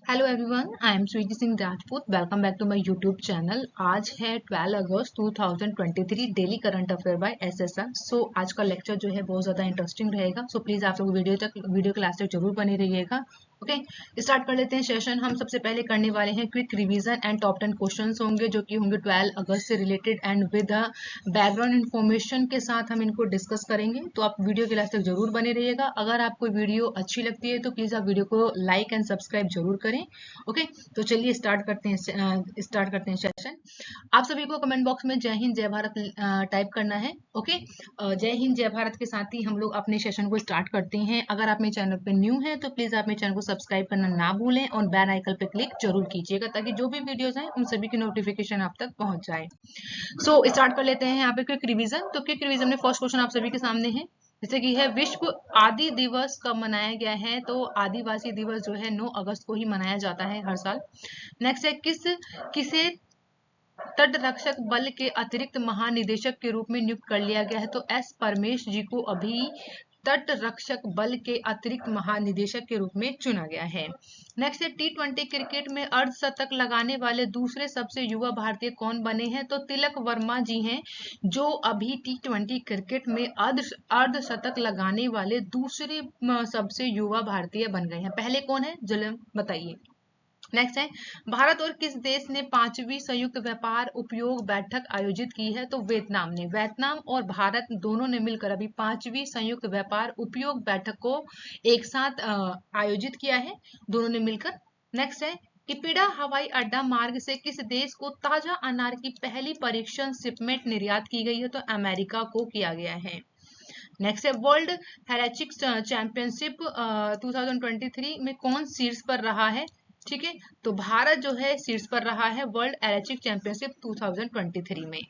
Hello everyone, I am Sweety Singh Rajput. Welcome back to my YouTube channel. आज है 12 अगस्त 2023, daily current affair by SSR. So आज का lecture जो है बहुत ज़्यादा इंटरेस्टिंग रहेगा। सो प्लीज़ आप लोग वीडियो क्लास तक जरूर बने रहिएगा। ओके, स्टार्ट कर लेते हैं सेशन। हम सबसे पहले करने वाले हैं quick revision and top 10 questions होंगे जो कि होंगे 12 अगस्त से related and with background information के साथ हम इनको डिस्कस करेंगे। तो आप वीडियो क्लास तक जरूर बने रहिएगा। अगर आपको वीडियो अच्छी लगती है तो प्लीज़ आप वीडियो को लाइक एंड सब्सक्राइब जरूर करें। ओके, तो चलिए स्टार्ट करते हैं सेशन। आप सभी को कमेंट बॉक्स में जय हिंद जय भारत टाइप करना है। ओके, जय हिंद जय भारत के साथ ही हम लोग अपने सेशन को स्टार्ट करते हैं। अगर आप मेरे चैनल पे न्यू हैं तो प्लीज आप मेरे चैनल को सब्सक्राइब करना ना भूलें और बेल आइकन पे क्लिक जरूर कीजिएगा ताकि जो भी वीडियोस हैं उन सभी की नोटिफिकेशन आप तक पहुंच जाए। सो स्टार्ट कर लेते हैं यहाँ पे क्विक रिवीजन। तो क्विक रिवीजन में फर्स्ट क्वेश्चन आप सभी के सामने है, जैसे कि है विश्व आदि दिवस कब मनाया गया है। तो आदिवासी दिवस जो है 9 अगस्त को ही मनाया जाता है हर साल। नेक्स्ट है किसे तट रक्षक बल के अतिरिक्त महानिदेशक के रूप में नियुक्त कर लिया गया है। तो एस परमेश जी को अभी तट रक्षक बल के अतिरिक्त महानिदेशक के रूप में चुना गया है। नेक्स्ट है T20 क्रिकेट में अर्धशतक लगाने वाले दूसरे सबसे युवा भारतीय कौन बने हैं। तो तिलक वर्मा जी हैं जो अभी T20 क्रिकेट में अर्धशतक लगाने वाले दूसरे सबसे युवा भारतीय बन गए हैं। पहले कौन है जल्दी बताइए। नेक्स्ट है भारत और किस देश ने 5वीं संयुक्त व्यापार उपयोग बैठक आयोजित की है। तो वियतनाम ने। वियतनाम और भारत दोनों ने मिलकर अभी 5वीं संयुक्त व्यापार उपयोग बैठक को एक साथ आयोजित किया है, दोनों ने मिलकर। नेक्स्ट है इपिड़ा हवाई अड्डा मार्ग से किस देश को ताजा अनार की पहली परीक्षण शिपमेंट निर्यात की गई है। तो अमेरिका को किया गया है। नेक्स्ट है वर्ल्ड हेराचिक चैंपियनशिप 2023 में कौन शीर्ष पर रहा है। ठीक है, तो भारत जो है शीर्ष पर रहा है वर्ल्ड एरोचिक चैंपियनशिप 2023 में।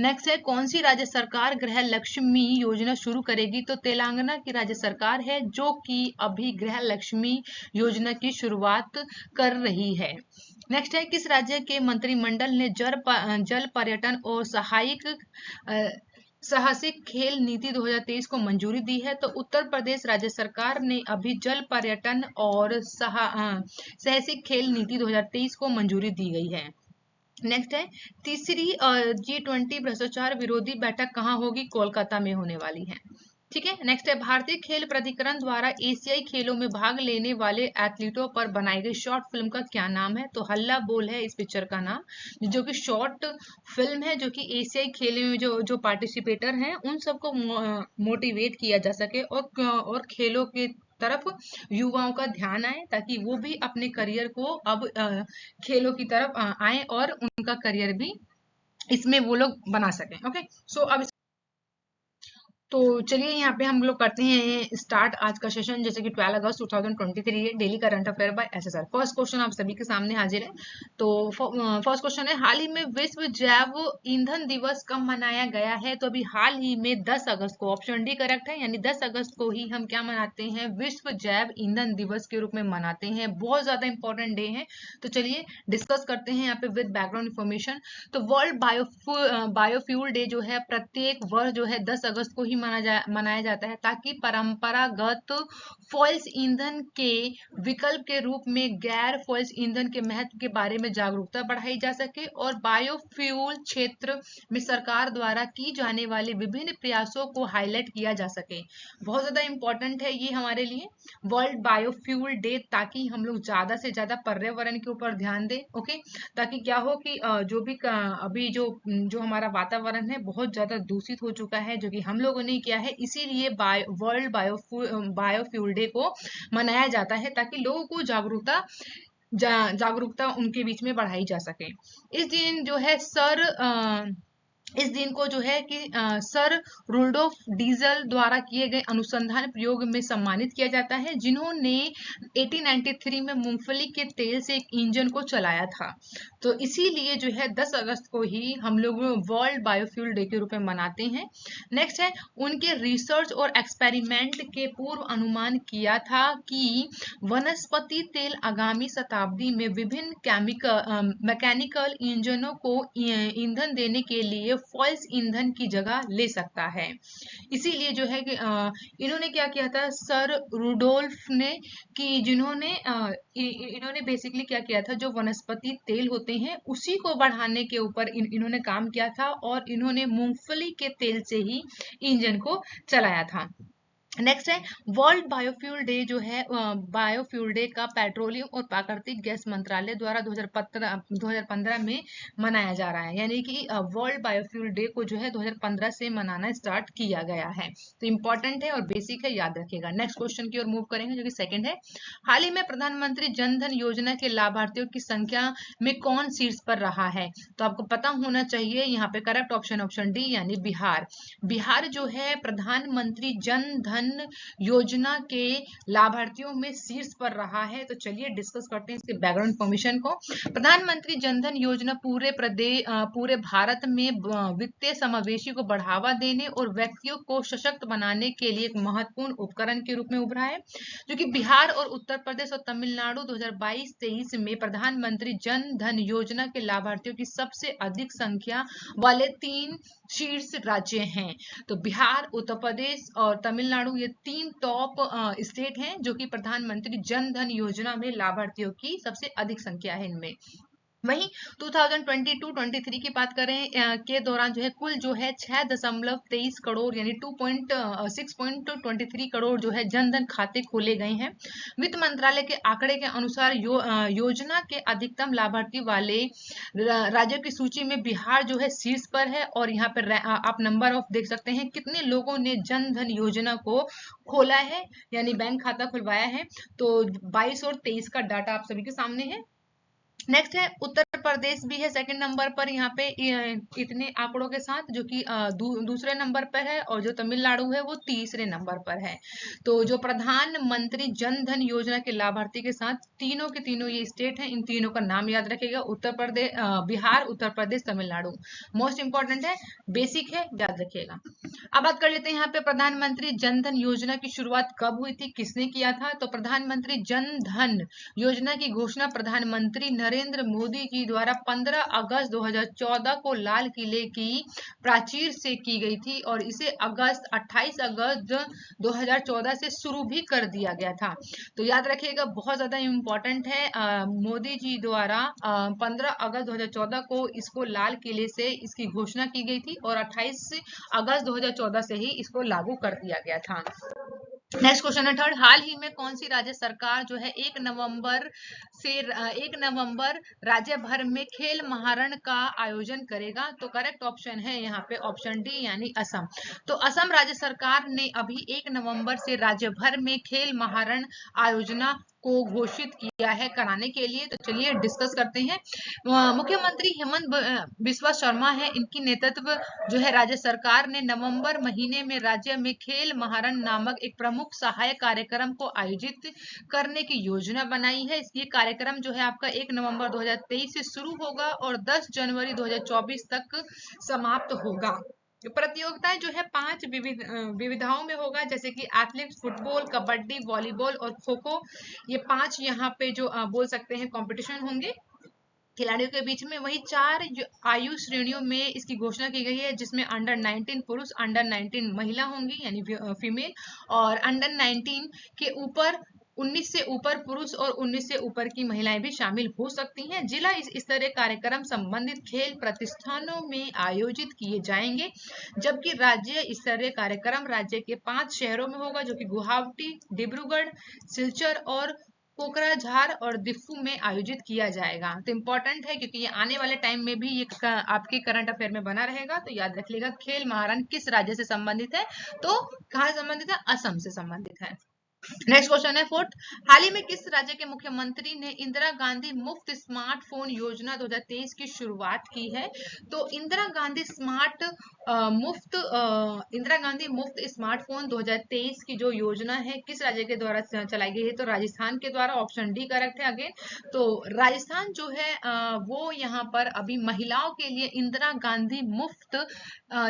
नेक्स्ट है कौन सी राज्य सरकार गृह लक्ष्मी योजना शुरू करेगी। तो तेलंगाना की राज्य सरकार है जो कि अभी गृह लक्ष्मी योजना की शुरुआत कर रही है। नेक्स्ट है किस राज्य के मंत्रिमंडल ने जल पर्यटन और सहायक साहसिक खेल नीति 2023 को मंजूरी दी है। तो उत्तर प्रदेश राज्य सरकार ने अभी जल पर्यटन और साहसिक खेल नीति 2023 को मंजूरी दी गई है। नेक्स्ट है तीसरी G20 भ्रष्टाचार विरोधी बैठक कहाँ होगी। कोलकाता में होने वाली है। ठीक है, नेक्स्ट है भारतीय खेल प्राधिकरण द्वारा एशियाई खेलों में भाग लेने वाले एथलीटों पर बनाई गई शॉर्ट फिल्म का क्या नाम है। तो हल्ला बोल है इस पिक्चर का नाम, जो कि शॉर्ट फिल्म है जो कि एशियाई खेलों में जो पार्टिसिपेटर हैं उन सबको मोटिवेट किया जा सके और खेलों के तरफ युवाओं का ध्यान आए ताकि वो भी अपने करियर को अब खेलों की तरफ आए और उनका करियर भी इसमें वो लोग बना सकें। ओके, सो अब तो चलिए यहाँ पे हम लोग करते हैं स्टार्ट आज का सेशन। जैसे कि 12 अगस्त 2023 है, daily current affair by SSR. First question आप सभी के सामने हाजिर है। तो फर्स्ट क्वेश्चन है हाल ही में विश्व जैव ईंधन दिवस कब मनाया गया है। तो अभी हाल ही में 10 अगस्त को, ऑप्शन डी करेक्ट है, यानी 10 अगस्त को ही हम क्या मनाते हैं, विश्व जैव ईंधन दिवस के रूप में मनाते हैं। बहुत ज्यादा इंपॉर्टेंट डे है। तो चलिए डिस्कस करते हैं यहाँ पे विद बैकग्राउंड इन्फॉर्मेशन। तो वर्ल्ड बायोफ्यूल डे जो है प्रत्येक वर्ष जो है 10 अगस्त को ही मनाया जाता है ताकि परंपरागत फॉइल्स ईंधन के विकल्प के रूप में गैर फॉइल्स ईंधन के महत्व के बारे में जागरूकता बढ़ाई जा सके और बायोफ्यूल क्षेत्र में सरकार द्वारा की जाने वाले विभिन्न प्रयासों को हाईलाइट किया जा सके। बहुत ज्यादा इंपॉर्टेंट है ये हमारे लिए वर्ल्ड बायोफ्यूल डे, ताकि हम लोग ज्यादा से ज्यादा पर्यावरण के ऊपर ध्यान दें। ओके, ताकि क्या हो कि जो भी अभी जो हमारा वातावरण है बहुत ज्यादा दूषित हो चुका है जो कि हम लोगों ने किया है, इसीलिए वर्ल्ड बायोफ्यूल डे को मनाया जाता है ताकि लोगों को जागरूकता उनके बीच में बढ़ाई जा सके। इस दिन जो है इस दिन को जो है कि सर रुडोल्फ डीजल द्वारा किए गए अनुसंधान प्रयोग में सम्मानित किया जाता है जिन्होंने 1893 में मूंगफली के तेल से एक इंजन को चलाया था। तो इसीलिए जो है 10 अगस्त को ही हम लोग वर्ल्ड बायोफ्यूल डे के रूप में मनाते हैं। नेक्स्ट है उनके रिसर्च और एक्सपेरिमेंट के पूर्व अनुमान किया था कि वनस्पति तेल आगामी शताब्दी में विभिन्न मैकेनिकल इंजनों को ईंधन देने के लिए फॉल्स ईंधन की जगह ले सकता है। इसीलिए जो है कि इन्होंने क्या किया था, सर रुडोल्फ ने, कि जिन्होंने इन्होंने बेसिकली क्या किया था, जो वनस्पति तेल होते हैं उसी को बढ़ाने के ऊपर इन्होंने काम किया था, और इन्होंने मूंगफली के तेल से ही इंजन को चलाया था। नेक्स्ट है वर्ल्ड बायोफ्यूल डे, जो है बायोफ्यूल डे का पेट्रोलियम और प्राकृतिक गैस मंत्रालय द्वारा 2015 में मनाया जा रहा है। यानी कि वर्ल्ड बायोफ्यूल डे को जो है 2015 से मनाना स्टार्ट किया गया है। तो इंपॉर्टेंट है और बेसिक है, याद रखिएगा। नेक्स्ट क्वेश्चन की ओर मूव करेंगे, जो कि सेकंड है, हाल ही में प्रधानमंत्री जन धन योजना के लाभार्थियों की संख्या में कौन शीर्ष पर रहा है? तो आपको पता होना चाहिए, यहाँ पे करेक्ट ऑप्शन ऑप्शन डी यानी बिहार। बिहार जो है प्रधानमंत्री जन धन योजना के लाभार्थियों में शीर्ष पर रहा है। तो चलिए डिस्कस करते हैं इसके बैकग्राउंड इन्फॉर्मेशन को। प्रधानमंत्री जन धन योजना पूरे भारत में वित्तीय समावेशी को बढ़ावा देने और व्यक्तियों को सशक्त बनाने के लिए एक महत्वपूर्ण उपकरण के रूप में उभरा है, जो कि बिहार और उत्तर प्रदेश और तमिलनाडु 2022-23 में प्रधानमंत्री जन धन योजना के लाभार्थियों की सबसे अधिक संख्या वाले 3 शीर्ष राज्य हैं। तो बिहार, उत्तर प्रदेश और तमिलनाडु, ये 3 टॉप स्टेट हैं जो कि प्रधानमंत्री जन धन योजना में लाभार्थियों की सबसे अधिक संख्या है इनमें। वहीं 2022-23 की बात करें के दौरान जो है कुल जो है 6.23 करोड़ यानी 6.23 करोड़ जो है जनधन खाते खोले गए हैं। वित्त मंत्रालय के आंकड़े के अनुसार योजना के अधिकतम लाभार्थी वाले राज्यों की सूची में बिहार जो है शीर्ष पर है। और यहाँ पर आप नंबर ऑफ देख सकते हैं कितने लोगों ने जन धन योजना को खोला है, यानी बैंक खाता खुलवाया है। तो 22 और 23 का डाटा आप सभी के सामने है। नेक्स्ट है उत्तर प्रदेश भी है सेकंड नंबर पर यहाँ पे इतने आंकड़ों के साथ, जो कि दूसरे नंबर पर है, और जो तमिलनाडु है वो तीसरे नंबर पर है। तो जो प्रधानमंत्री जन धन योजना के लाभार्थी के साथ तीनों के तीनों ये स्टेट हैं, इन तीनों का नाम याद रखिएगा, उत्तर प्रदेश, बिहार, उत्तर प्रदेश, तमिलनाडु। मोस्ट इंपॉर्टेंट है, बेसिक है, याद रखिएगा। अब बात कर लेते हैं यहाँ पे प्रधानमंत्री जन धन योजना की शुरुआत कब हुई थी, किसने किया था? तो प्रधानमंत्री जन धन योजना की घोषणा प्रधानमंत्री नरेंद्र मोदी जी द्वारा 15 अगस्त 2014 को लाल किले की प्राचीर से की गई थी, और इसे 28 अगस्त 2014 से शुरू भी कर दिया गया था। तो याद रखिएगा, बहुत ज्यादा इम्पोर्टेंट है। मोदी जी द्वारा 15 अगस्त 2014 को इसको लाल किले से इसकी घोषणा की गई थी, और 28 अगस्त 2014 से ही इसको लागू कर दिया गया था। नेक्स्ट क्वेश्चन है थर्ड, हाल ही में कौन सी राज्य सरकार जो है 1 नवंबर राज्य भर में खेल महारण का आयोजन करेगा? तो करेक्ट ऑप्शन है यहाँ पे ऑप्शन डी यानी असम। तो असम राज्य सरकार ने अभी 1 नवंबर से राज्य भर में खेल महारण आयोजना को घोषित किया है कराने के लिए। तो चलिए डिस्कस करते हैं। मुख्यमंत्री हेमंत बिस्वा शर्मा है, इनकी नेतृत्व जो है राज्य सरकार ने नवंबर महीने में राज्य में खेल महारण नामक एक प्रमुख सहायक कार्यक्रम को आयोजित करने की योजना बनाई है। ये कार्यक्रम जो है आपका 1 नवंबर 2023 से शुरू होगा और 10 जनवरी 2024 तक समाप्त होगा। प्रतियोगिताएं जो है 5 विविधाओं में होगा, जैसे कि एथलेटिक्स, फुटबॉल, कबड्डी, वॉलीबॉल और खो खो। ये 5 यहाँ पे जो बोल सकते हैं कंपटीशन होंगे खिलाड़ियों के बीच में। वही 4 आयु श्रेणियों में इसकी घोषणा की गई है, जिसमें अंडर 19 पुरुष, अंडर 19 महिला होंगी यानी फीमेल, और अंडर 19 के ऊपर 19 से ऊपर पुरुष और 19 से ऊपर की महिलाएं भी शामिल हो सकती हैं। जिला स्तरीय कार्यक्रम संबंधित खेल प्रतिष्ठानों में आयोजित किए जाएंगे, जबकि राज्य स्तरीय कार्यक्रम राज्य के 5 शहरों में होगा, जो कि गुवाहाटी, डिब्रूगढ़, सिलचर और कोकराझार और दिफू में आयोजित किया जाएगा। तो इंपॉर्टेंट है, क्योंकि ये आने वाले टाइम में भी ये आपके करंट अफेयर में बना रहेगा। तो याद रखिएगा, खेल महारण किस राज्य से संबंधित है? तो कहाँ संबंधित है? असम से संबंधित है। नेक्स्ट क्वेश्चन है फोर्थ, हाल ही में किस राज्य के मुख्यमंत्री ने इंदिरा गांधी मुफ्त स्मार्टफोन योजना 2023 की शुरुआत की है? तो इंदिरा गांधी मुफ्त स्मार्टफोन 2023 की जो योजना है किस राज्य के द्वारा चलाई गई है? तो राजस्थान के द्वारा। ऑप्शन डी करेक्ट है अगेन। तो राजस्थान जो है वो यहाँ पर अभी महिलाओं के लिए इंदिरा गांधी मुफ्त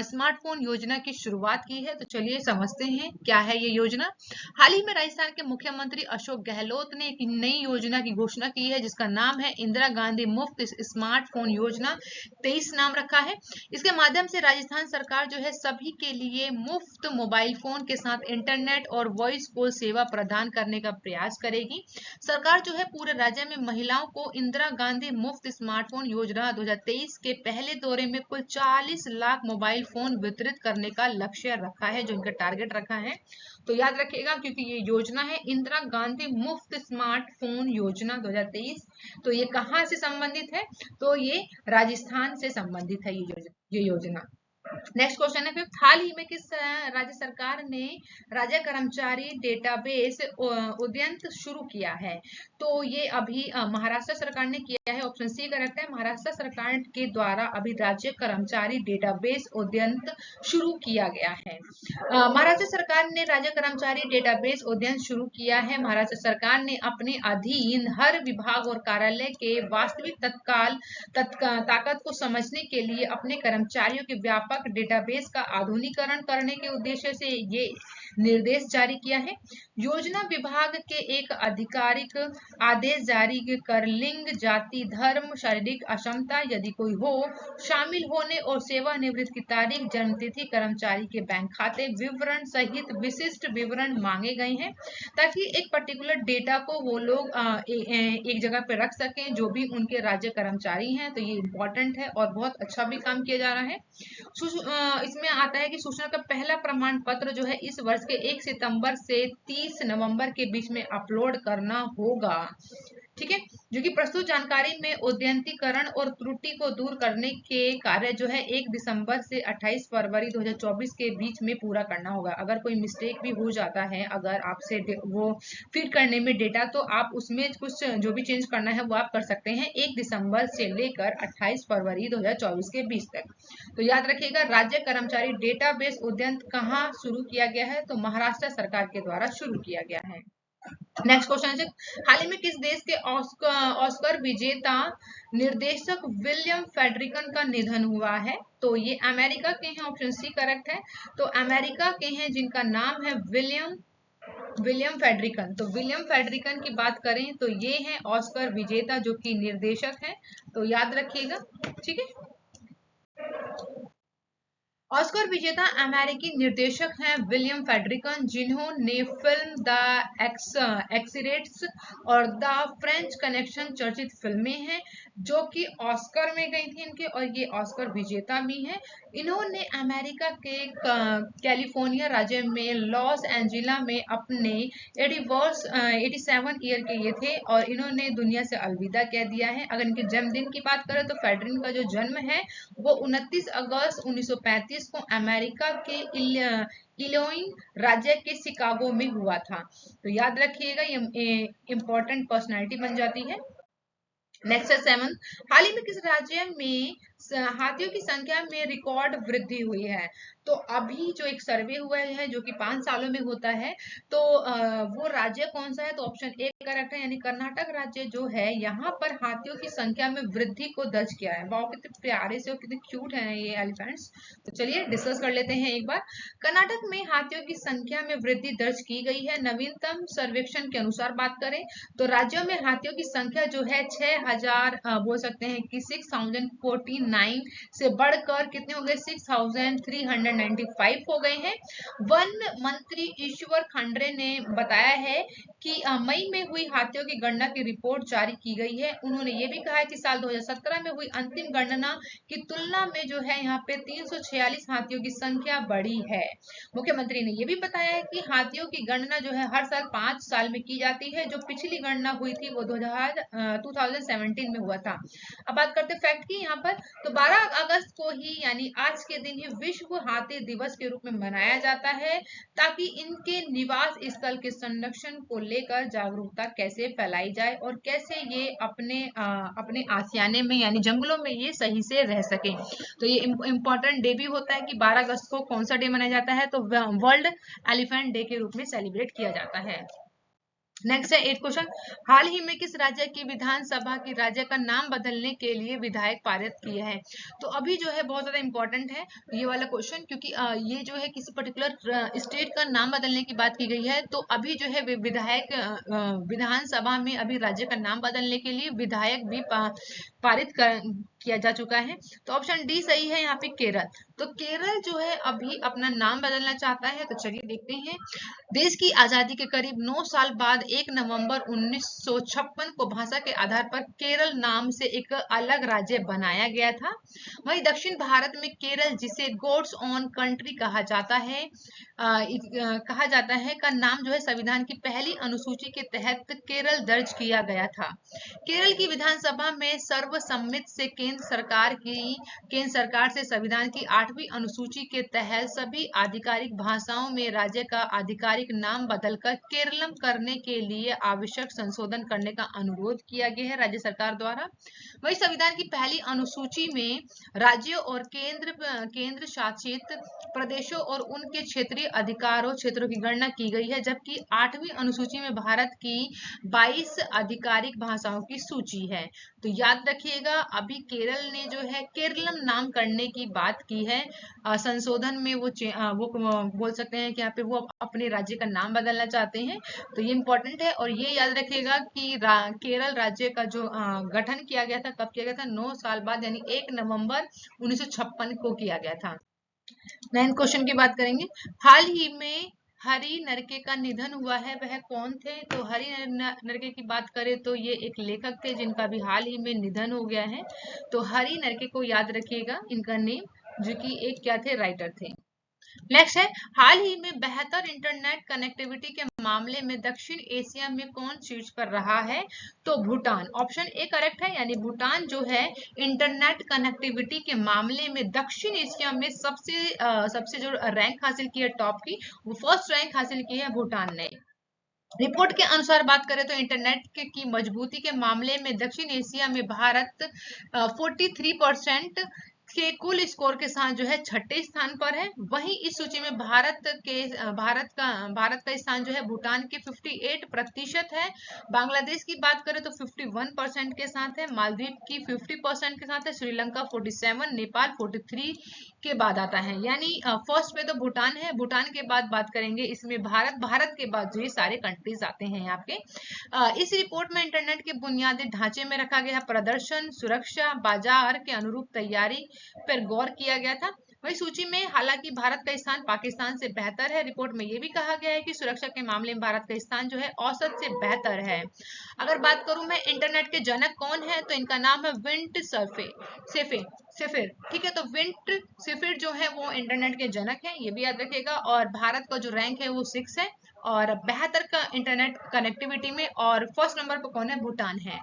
स्मार्टफोन योजना की शुरुआत की है। तो चलिए समझते हैं क्या है ये योजना। हाल ही में राजस्थान के मुख्यमंत्री अशोक गहलोत ने एक नई योजना की घोषणा की है जिसका नाम है इंदिरा गांधी मुफ्त स्मार्टफोन योजना। 23 नाम रखा है। इसके माध्यम से राजस्थान सरकार जो है सभी के लिए मुफ्त मोबाइल फोन के साथ इंटरनेट और वॉइस कॉल सेवा प्रदान करने का प्रयास करेगी। सरकार जो है पूरे राज्य में महिलाओं को इंदिरा गांधी मुफ्त स्मार्टफोन योजना 2023 के पहले दौरे में कुल 40 लाख मोबाइल फोन वितरित करने का लक्ष्य रखा है, जो इनका टारगेट रखा है। तो याद रखिएगा क्योंकि ये योजना है इंदिरा गांधी मुफ्त स्मार्टफोन योजना 2023। तो ये कहाँ से संबंधित है? तो ये राजस्थान से संबंधित है ये योजना। नेक्स्ट क्वेश्चन है फिफ्थ, हाल ही में किस राज्य सरकार ने राज्य कर्मचारी डेटाबेस उद्यंत शुरू किया है? तो ये अभी महाराष्ट्र सरकार ने किया है। ऑप्शन सी करेक्ट है। महाराष्ट्र सरकार के द्वारा अभी राज्य कर्मचारी डेटाबेस उद्यंत शुरू किया गया है। महाराष्ट्र सरकार ने राज्य कर्मचारी डेटाबेस उद्यंत शुरू किया है। महाराष्ट्र सरकार ने अपने अधीन हर विभाग और कार्यालय के वास्तविक ताकत को समझने के लिए अपने कर्मचारियों के व्यापक डेटाबेस का आधुनिकीकरण करने के उद्देश्य से ये निर्देश जारी किया है। योजना विभाग के एक आधिकारिक आदेश जारी कर लिंग, जाति, धर्म, शारीरिक अक्षमता यदि कोई हो, शामिल होने और सेवानिवृत्ति की तारीख, जन्मतिथि, कर्मचारी के बैंक खाते विवरण सहित विशिष्ट विवरण मांगे गए हैं ताकि एक पर्टिकुलर डेटा को वो लोग एक जगह पे रख सकें जो भी उनके राज्य कर्मचारी हैं। तो ये इंपॉर्टेंट है और बहुत अच्छा भी काम किया जा रहा है। इसमें आता है कि सूचना का पहला प्रमाण पत्र जो है इस वर्ष के 1 सितंबर से 30 नवंबर के बीच में अपलोड करना होगा। ठीक है, जो कि प्रस्तुत जानकारी में उद्यंतीकरण और त्रुटि को दूर करने के कार्य जो है 1 दिसंबर से 28 फरवरी 2024 के बीच में पूरा करना होगा। अगर कोई मिस्टेक भी हो जाता है, अगर आपसे वो फीड करने में डेटा, तो आप उसमें कुछ जो भी चेंज करना है वो आप कर सकते हैं 1 दिसंबर से लेकर 28 फरवरी 2024 के बीच तक। तो याद रखिएगा, राज्य कर्मचारी डेटाबेस उद्यंत कहाँ शुरू किया गया है? तो महाराष्ट्र सरकार के द्वारा शुरू किया गया है। नेक्स्ट क्वेश्चन है, हाल ही में किस देश के ऑस्कर विजेता निर्देशक विलियम फेडरिकन का निधन हुआ है? तो ये अमेरिका के हैं। ऑप्शन सी करेक्ट है। तो अमेरिका के हैं जिनका नाम है विलियम फेडरिकन। तो विलियम फेडरिकन की बात करें तो ये हैं ऑस्कर विजेता जो कि निर्देशक हैं। तो याद रखिएगा, ठीक है। ऑस्कर विजेता अमेरिकी निर्देशक हैं विलियम फेडरिकन, जिन्होंने फिल्म द एक्सीरेट्स और द फ्रेंच कनेक्शन चर्चित फिल्में हैं जो कि ऑस्कर में गई थी इनके, और ये ऑस्कर विजेता भी हैं। इन्होंने अमेरिका के कैलिफोर्निया राज्य में लॉस एंजिला में अपने 87 ईयर के ये थे और इन्होंने दुनिया से अलविदा कह दिया है। अगर इनके जन्मदिन की बात करें तो फेडरिकन का जो जन्म है वो 29 अगस्त 1935 को अमेरिका के इलिनॉइस राज्य के शिकागो में हुआ था। तो याद रखिएगा, ये इंपॉर्टेंट पर्सनालिटी बन जाती है। नेक्स्ट है 7, हाल ही में किस राज्य में हाथियों की संख्या में रिकॉर्ड वृद्धि हुई है? तो अभी जो एक सर्वे हुआ है जो कि 5 सालों में होता है, तो वो राज्य कौन सा है? तो ऑप्शन ए करेक्ट है, यानी कर्नाटक राज्य जो है यहाँ पर हाथियों की संख्या में वृद्धि को दर्ज किया है। वाह, कितने प्यारे से और कितने क्यूट है ये एलिफेंट्स। तो चलिए डिस्कस कर लेते हैं एक बार। कर्नाटक में हाथियों की संख्या में वृद्धि दर्ज की गई है। नवीनतम सर्वेक्षण के अनुसार बात करें तो राज्यों में हाथियों की संख्या जो है 6000 बोल सकते हैं कि 6049 से बढ़कर कितने हो गए? 6395 हो गए हैं। वन मंत्री ईश्वर खंड्रे ने बताया है कि मई में हुई हाथियों की गणना की रिपोर्ट जारी की गई है। उन्होंने ये भी कहा है कि साल 2017 में हुई अंतिम गणना की तुलना में जो है यहाँ पे 346 हाथियों की संख्या बढ़ी है। मुख्यमंत्री ने ये भी बताया है कि हाथियों की गणना जो है हर साल 5 साल में की जाती है। जो पिछली गणना हुई थी वो 2017 में हुआ था। अब बात करते हैं फैक्ट की यहाँ पर, तो 12 अगस्त को ही यानी आज के दिन ही विश्व हाथी दिवस के रूप में मनाया जाता है ताकि इनके निवास स्थल के संरक्षण को लेकर जागरूकता कैसे फैलाई जाए और कैसे ये अपने आसियाने में यानी जंगलों में ये सही से रह सके। तो ये इंपॉर्टेंट डे भी होता है कि 12 अगस्त को कौन सा डे मनाया जाता है? तो वर्ल्ड एलिफेंट डे के रूप में सेलिब्रेट किया जाता है। नेक्स्ट है 8 क्वेश्चन, हाल ही में किस राज्य की विधानसभा की राज्य का नाम बदलने के लिए विधायक पारित किए हैं? तो अभी जो है बहुत ज्यादा इंपॉर्टेंट है ये वाला क्वेश्चन, क्योंकि ये जो है किसी पर्टिकुलर स्टेट का नाम बदलने की बात की गई है। तो अभी जो है विधायक विधानसभा में अभी राज्य का नाम बदलने के लिए विधायक भी पारित किया जा चुका है। तो ऑप्शन डी सही है यहाँ पे, केरल। तो केरल जो है अभी अपना नाम बदलना चाहता है। तो चलिए देखते हैं। देश की आजादी के करीब 9 साल बाद 1 नवंबर 1956 को भाषा के आधार पर केरल नाम से एक अलग राज्य बनाया गया था। वहीं दक्षिण भारत में केरल, जिसे गॉड्स ओन कंट्री कहा जाता है, का नाम जो है संविधान की पहली अनुसूची के तहत केरल दर्ज किया गया था। केरल की विधानसभा में सर्वसम्मति से केंद्र सरकार से संविधान की 8वीं अनुसूची के तहत सभी आधिकारिक भाषाओं में राज्य का आधिकारिक नाम बदलकर केरलम करने के लिए आवश्यक संशोधन करने का अनुरोध किया गया है राज्य सरकार द्वारा। वही संविधान की पहली अनुसूची में राज्यों और केंद्र शासित प्रदेशों और उनके क्षेत्रीय क्षेत्रों की गणना की गई है, जबकि 8वीं अनुसूची में भारत की 22 आधिकारिक भाषाओं की सूची है। तो याद रखिएगा, अभी केरल ने जो है केरलम नाम करने की बात की है। संशोधन में वो बोल सकते हैं कि यहाँ पे वो अपने राज्य का नाम बदलना चाहते हैं। तो ये इंपॉर्टेंट है। और ये याद रखिएगा कि केरल राज्य का जो गठन किया गया था, कब किया गया था? 9 साल बाद, यानी 1 नवंबर 1956 को किया गया था। 9th क्वेश्चन की बात करेंगे। हाल ही में हरि नरके का निधन हुआ है, वह कौन थे? तो हरि नरके की बात करें तो ये एक लेखक थे जिनका भी हाल ही में निधन हो गया है। तो हरि नरके को याद रखिएगा, इनका नेम, जो कि एक क्या थे? राइटर थे। नेक्स्ट है, हाल ही में बेहतर इंटरनेट कनेक्टिविटी के मामले में दक्षिण एशिया में कौन शीर्ष पर रहा है? तो भूटान। ऑप्शन ए करेक्ट है, यानी भूटान जो है इंटरनेट कनेक्टिविटी के मामले में दक्षिण एशिया में सबसे जो रैंक हासिल की है टॉप की, वो फर्स्ट रैंक हासिल की है भूटान ने। रिपोर्ट के अनुसार बात करें तो इंटरनेट की मजबूती के मामले में दक्षिण एशिया में भारत 43% के कुल स्कोर के साथ जो है 6ठे स्थान पर है। वहीं इस सूची में भारत का स्थान जो है भूटान के 58% है। बांग्लादेश की बात करें तो 51% के साथ है। मालदीव की 50% के साथ है। श्रीलंका 47, नेपाल 43 के बाद आता है। यानी फर्स्ट पे तो भूटान है, भूटान के बाद बात करेंगे इसमें भारत के बाद जो ये सारे कंट्रीज आते हैं यहाँ पे। इस रिपोर्ट में इंटरनेट के बुनियादी ढांचे में रखा गया प्रदर्शन, सुरक्षा, बाजार के अनुरूप तैयारी पर गौर किया गया था। वही सूची में हालांकि भारत का स्थान पाकिस्तान से बेहतर है। रिपोर्ट में ये भी कहा गया है कि सुरक्षा के मामले में भारत का स्थान जो है औसत से बेहतर है। अगर बात करूं मैं इंटरनेट के जनक कौन है, तो इनका नाम है विंट सेफिर। ठीक है, तो विंट सेफिर जो है वो इंटरनेट के जनक है, ये भी याद रखिएगा। और भारत का जो रैंक है वो 6 है, और बेहतर का इंटरनेट कनेक्टिविटी में। और फर्स्ट नंबर पर कौन है? भूटान है।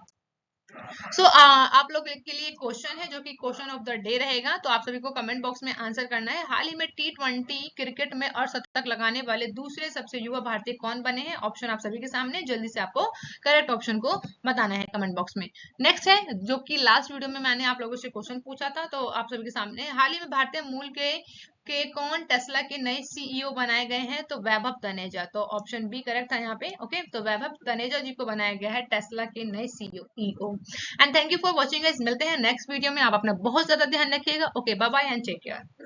आप लोग के लिए क्वेश्चन है जो कि क्वेश्चन ऑफ द डे रहेगा, तो आप सभी को कमेंट बॉक्स में आंसर करना है। हाल ही में T20 क्रिकेट में अर्धशतक लगाने वाले दूसरे सबसे युवा भारतीय कौन बने हैं? ऑप्शन आप सभी के सामने, जल्दी से आपको करेक्ट ऑप्शन को बताना है कमेंट बॉक्स में। नेक्स्ट है, जो कि लास्ट वीडियो में मैंने आप लोगों से क्वेश्चन पूछा था, तो आप सभी के सामने, हाल ही में भारतीय मूल के कौन टेस्ला के नए सीईओ बनाए गए हैं? तो वैभव तनेजा। तो ऑप्शन बी करेक्ट था यहाँ पे। ओके, तो वैभव तनेजा जी को बनाया गया है टेस्ला के नए CEO. And thank you for watching guys, मिलते हैं नेक्स्ट वीडियो में। आप अपना बहुत ज्यादा ध्यान रखिएगा। Okay, bye bye and take care.